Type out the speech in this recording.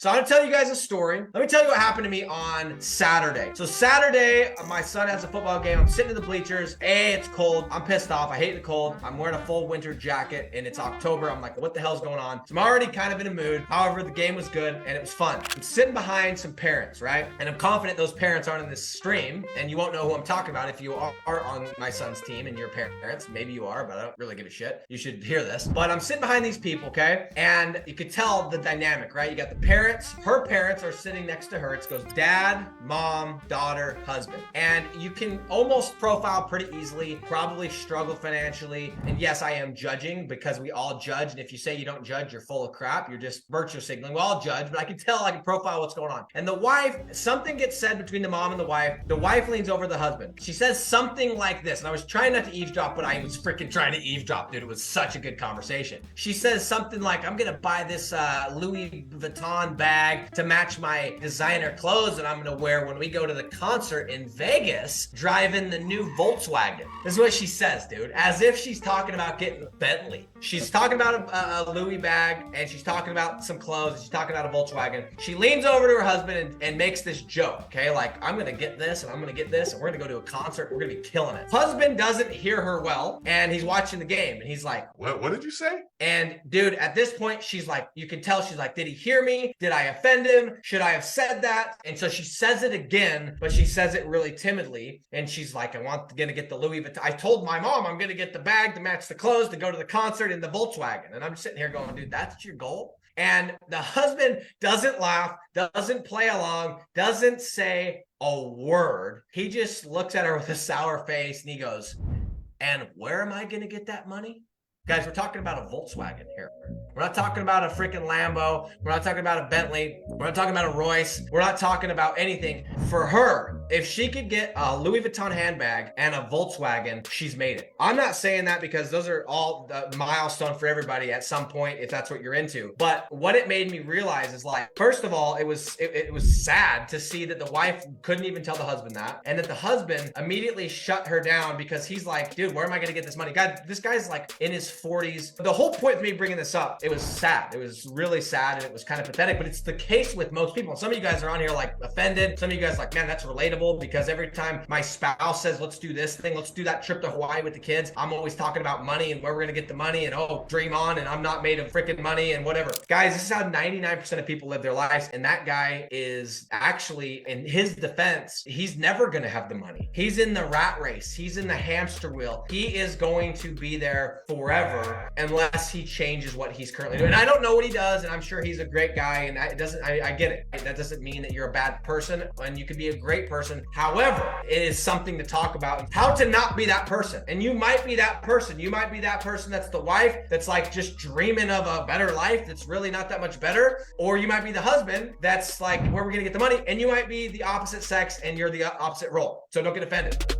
So I'm gonna tell you guys a story. Let me tell you what happened to me on Saturday. So Saturday, my son has a football game. I'm sitting in the bleachers. It's cold. I'm pissed off. I hate the cold. I'm wearing a full winter jacket and it's October. I'm like, what the hell's going on? So I'm already kind of in a mood. However, the game was good and it was fun. I'm sitting behind some parents, right? And I'm confident those parents aren't in this stream, and you won't know who I'm talking about if you are on my son's team and your parents. Maybe you are, but I don't really give a shit. You should hear this. But I'm sitting behind these people, okay? And you could tell the dynamic, right? You got the parents. Her parents are sitting next to her. It goes dad, mom, daughter, husband. And you can almost profile pretty easily, probably struggle financially. And yes, I am judging because we all judge. And if you say you don't judge, you're full of crap. You're just virtue signaling. We all judge, but I can tell, I can profile what's going on. And the wife, something gets said between the mom and the wife. The wife leans over the husband. She says something like this. And I was trying not to eavesdrop, but I was freaking trying to eavesdrop, dude. It was such a good conversation. She says something like, I'm going to buy this Louis Vuitton bag to match my designer clothes that I'm going to wear when we go to the concert in Vegas, driving the new Volkswagen. This is what she says, dude. As if she's talking about getting a Bentley. She's talking about a Louis bag, and she's talking about some clothes, and she's talking about a Volkswagen. She leans over to her husband and makes this joke, okay? Like, I'm going to get this, and I'm going to get this, and we're going to go to a concert. We're going to be killing it. Husband doesn't hear her well, and he's watching the game, and he's like, What did you say? And dude, at this point, she's like, you can tell she's like, did he hear me? Did I offend him? Should I have said that? And so she says it again, but she says it really timidly. And she's like, gonna get the Louis Vuitton. I told my mom I'm gonna get the bag to match the clothes to go to the concert in the Volkswagen. And I'm sitting here going, dude, that's your goal? And the husband doesn't laugh, doesn't play along, doesn't say a word. He just looks at her with a sour face and he goes, and where am I gonna get that money? Guys, we're talking about a Volkswagen here. We're not talking about a freaking Lambo. We're not talking about a Bentley. We're not talking about a Royce. We're not talking about anything. For her, if she could get a Louis Vuitton handbag and a Volkswagen, she's made it. I'm not saying that because those are all the milestone for everybody at some point, if that's what you're into. But what it made me realize is, like, first of all, it was sad to see that the wife couldn't even tell the husband that, and that the husband immediately shut her down because he's like, dude, where am I going to get this money? God, this guy's like in his 40s. The whole point of me bringing this up, it was sad. It was really sad and it was kind of pathetic, but it's the case with most people. Some of you guys are on here like offended. Some of you guys are like, man, that's relatable, because every time my spouse says, let's do this thing, let's do that trip to Hawaii with the kids, I'm always talking about money and where we're going to get the money and, oh, dream on, and I'm not made of freaking money and whatever. Guys, this is how 99% of people live their lives. And that guy is actually, in his defense, he's never going to have the money. He's in the rat race. He's in the hamster wheel. He is going to be there forever unless he changes what he's currently doing. And I don't know what he does, and I'm sure he's a great guy, and I get it. That doesn't mean that you're a bad person, and you can be a great person. However, it is something to talk about, how to not be that person. And you might be that person. You might be that person that's the wife that's like just dreaming of a better life that's really not that much better. Or you might be the husband that's like, where we're gonna get the money. And you might be the opposite sex and you're the opposite role. So don't get offended.